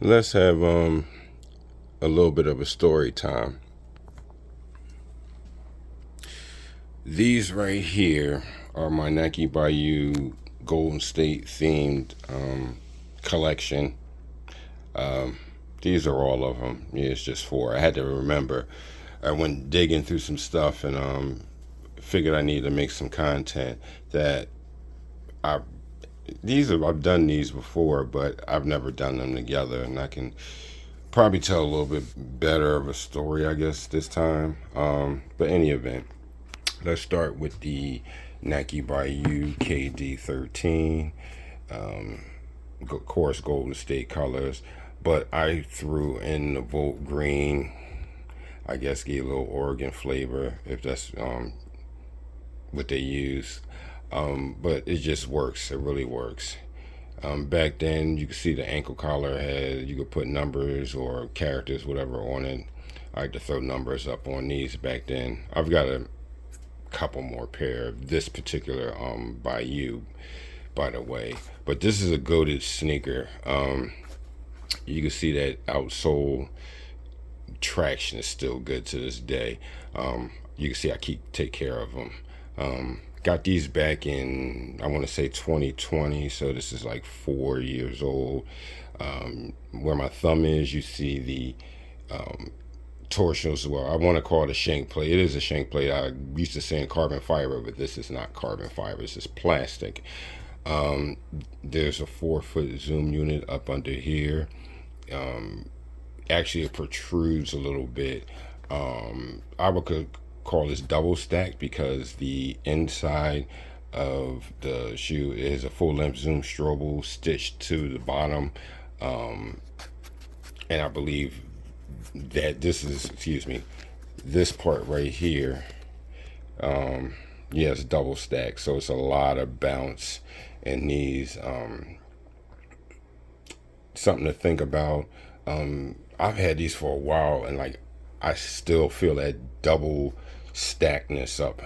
Let's have a little bit of a story time. These right here are my Nike Bayou Golden State themed collection. Um, these are all of them. Yeah, it's just four. I had to remember. I went digging through some stuff and figured I needed to make some content that I I've done these before, but I've never done them together, and I can probably tell a little bit better of a story, I guess, this time. But any event, let's start with the Nike Bayou KD13, of course, Golden State colors. But I threw in the Volt Green. I guess gave a little Oregon flavor, if that's what they use. But it just works. It really works. Back then, you could see the ankle collar had, you could put numbers or characters, whatever, on it. I like to throw numbers up on these back then. I've got a couple more pair of this particular Bayou, by the way. But this is a goated sneaker. You can see that outsole traction is still good to this day. You can see I take care of them. Got these back in, I want to say 2020, so this is like 4 years old. Where my thumb is, you see the torsionals. Well, I want to call it a shank plate. It is a shank plate. I used to say carbon fiber, but this is not carbon fiber. This is plastic. There's a 4-foot zoom unit up under here. Actually, it protrudes a little bit. I would call this double stacked because the inside of the shoe is a full length zoom strobel stitched to the bottom. And I believe that this is, excuse me, this part right here, yeah, it's double stacked. So it's a lot of bounce in these. Something to think about. I've had these for a while, and like I still feel that double stackness up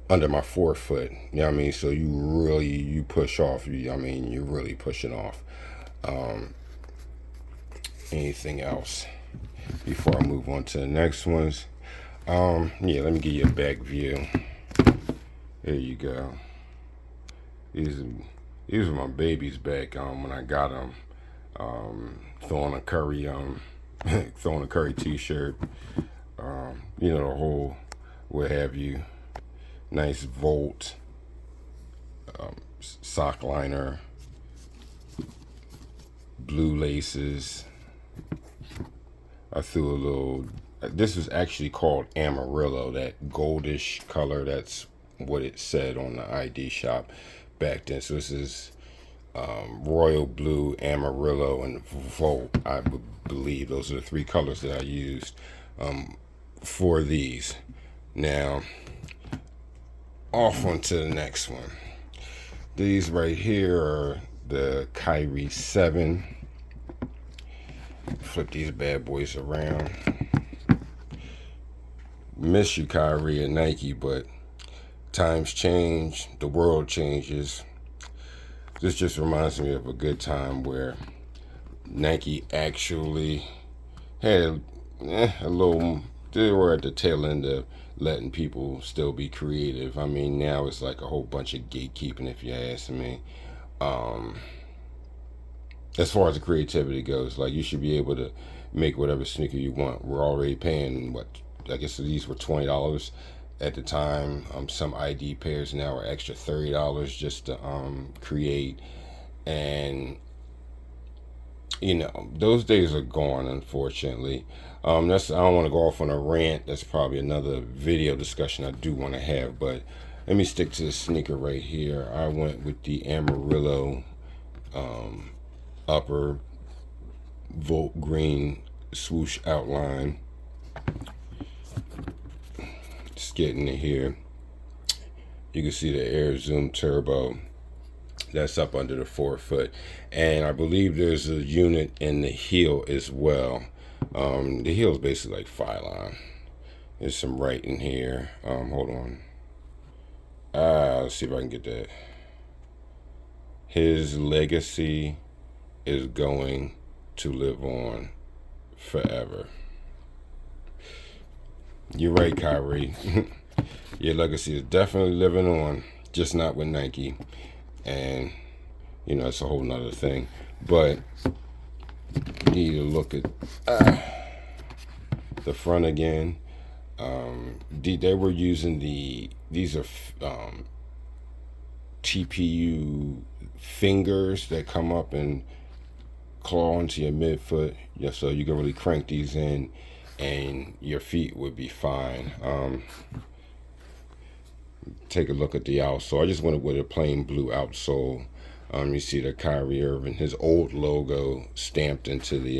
under my forefoot. You know what I mean? So you push off. You're really pushing off. Anything else before I move on to the next ones? Yeah, let me give you a back view. There you go. These these were my babies back when I got them. Throwing a Curry throwing a Curry t-shirt. The whole what have you. Nice Volt sock liner, blue laces. I threw a little. This is actually called Amarillo, that goldish color. That's what it said on the ID shop back then. So this is royal blue, Amarillo, and Volt. I believe those are the three colors that I used for these. Now, off onto the next one. These right here are the Kyrie 7. Flip these bad boys around. Miss you, Kyrie and Nike, but times change, the world changes. This just reminds me of a good time where Nike actually had a little. They were at the tail end of letting people still be creative. I mean, now it's like a whole bunch of gatekeeping, if you ask me. As far as the creativity goes, like you should be able to make whatever sneaker you want. We're already paying what, I guess these were $20 at the time. Some ID pairs now are extra $30 just to create, and those days are gone, unfortunately. That's I don't want to go off on a rant. That's probably another video discussion I do want to have, but let me stick to the sneaker right here. I went with the Amarillo upper Volt green swoosh outline. Just getting to here. You can see the Air Zoom Turbo. That's up under the forefoot. And I believe there's a unit in the heel as well. The heel is basically like Phylon. There's some writing here. Hold on. Let's see if I can get that. His legacy is going to live on forever. You're right, Kyrie. Your legacy is definitely living on, just not with Nike. And, it's a whole nother thing. But you need to look at the front again. They were using these are TPU fingers that come up and claw into your midfoot. Yeah, so you can really crank these in and your feet would be fine. Take a look at the outsole. I just went with a plain blue outsole. You see the Kyrie Irving, his old logo stamped into the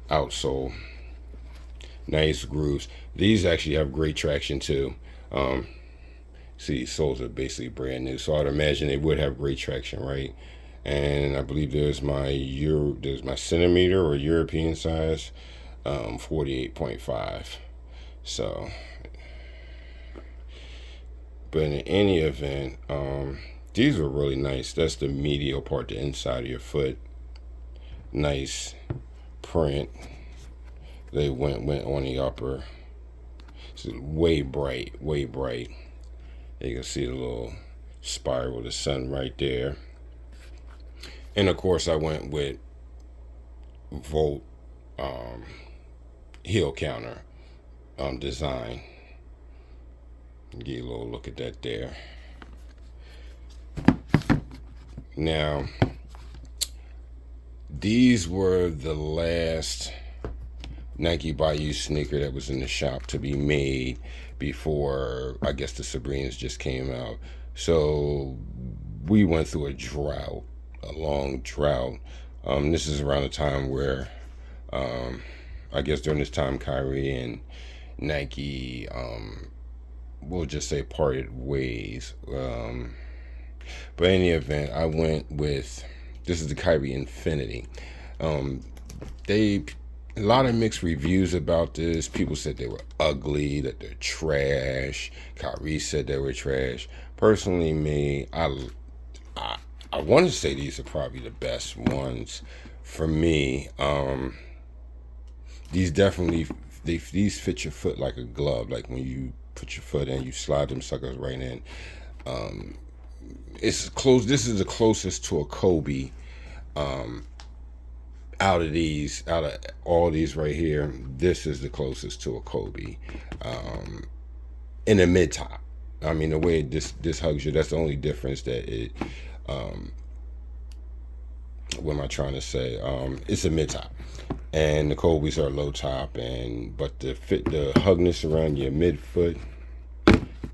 outsole. Nice grooves. These actually have great traction too. See, soles are basically brand new, so I'd imagine they would have great traction, right? And I believe there's my centimeter or European size, 48.5. So, but in any event, these were really nice. That's the medial part, the inside of your foot. Nice print. They went on the upper. It's way bright, way bright. You can see the little spiral of the sun right there. And of course, I went with Volt heel counter design. Get a little look at that there. Now, these were the last Nike Bayou sneaker that was in the shop to be made before, I guess, the Sabrinas just came out. So we went through a long drought. This is around the time where, I guess during this time, Kyrie and Nike, we'll just say parted ways. But in any event, I went with, this is the Kyrie Infinity. A lot of mixed reviews about this. People said they were ugly, that they're trash. Kyrie said they were trash. Personally, me, I want to say these are probably the best ones for me. These definitely, these fit your foot like a glove. Like when you put your foot in, you slide them suckers right in. It's close. This is the closest to a Kobe. Out of all these right here, this is the closest to a Kobe in the mid top. I mean, the way this hugs you, that's the only difference that it. What am I trying to say? It's a mid top, and the Kobe's are low top, but the hugness around your midfoot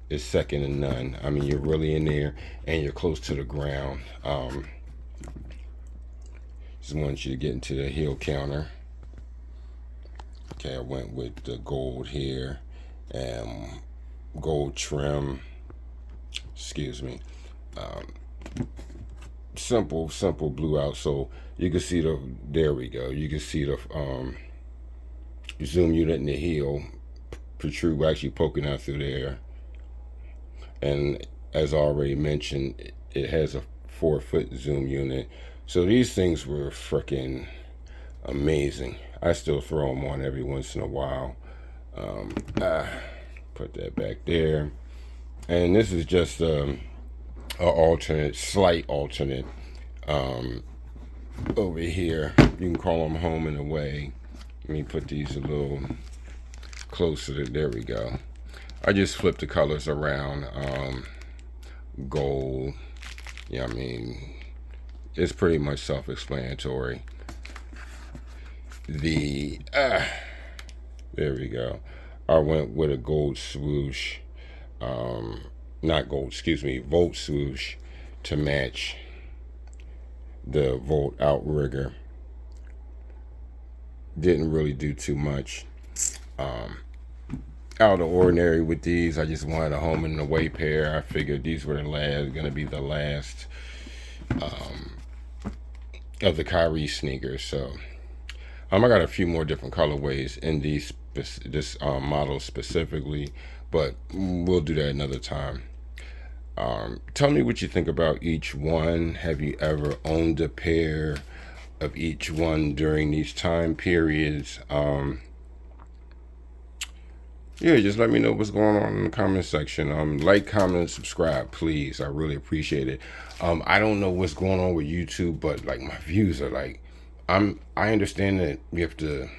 is second to none. I mean, you're really in there, and you're close to the ground. Just want you to get into the heel counter. Okay, I went with the gold here and gold trim. Excuse me. Simple blue outsole. You can see there we go. You can see the zoom unit in the heel protrude, actually poking out through there. And as I already mentioned, it has a 4-foot zoom unit. So these things were freaking amazing. I still throw them on every once in a while. Put that back there. And this is just a slight alternate over here. You can call them home and away. Let me put these a little closer. There we go. I just flipped the colors around. Gold. Yeah, I mean, it's pretty much self-explanatory. There we go. I went with a gold swoosh. Not gold, excuse me, Volt swoosh to match the Volt outrigger. Didn't really do too much. Out of the ordinary with these. I just wanted a home and away pair. I figured these were gonna be the last of the Kyrie sneakers. So I got a few more different colorways in this model specifically, but we'll do that another time. Tell me what you think about each one. Have you ever owned a pair of each one during these time periods? Yeah, just let me know what's going on in the comment section. Like, comment, and subscribe, please. I really appreciate it. I don't know what's going on with YouTube, but like my views are like, I understand that we have to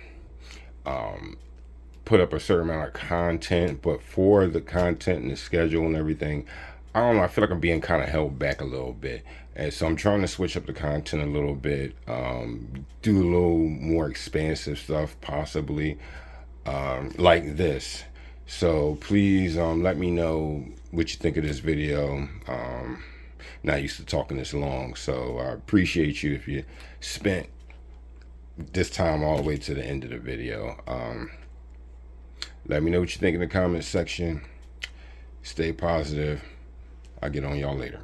put up a certain amount of content, but for the content and the schedule and everything, I don't know. I feel like I'm being kind of held back a little bit, and so I'm trying to switch up the content a little bit, do a little more expansive stuff, possibly like this. So please let me know what you think of this video. Not used to talking this long, so I appreciate you if you spent this time all the way to the end of the video. Let me know what you think in the comments section. Stay positive. I'll get on y'all later.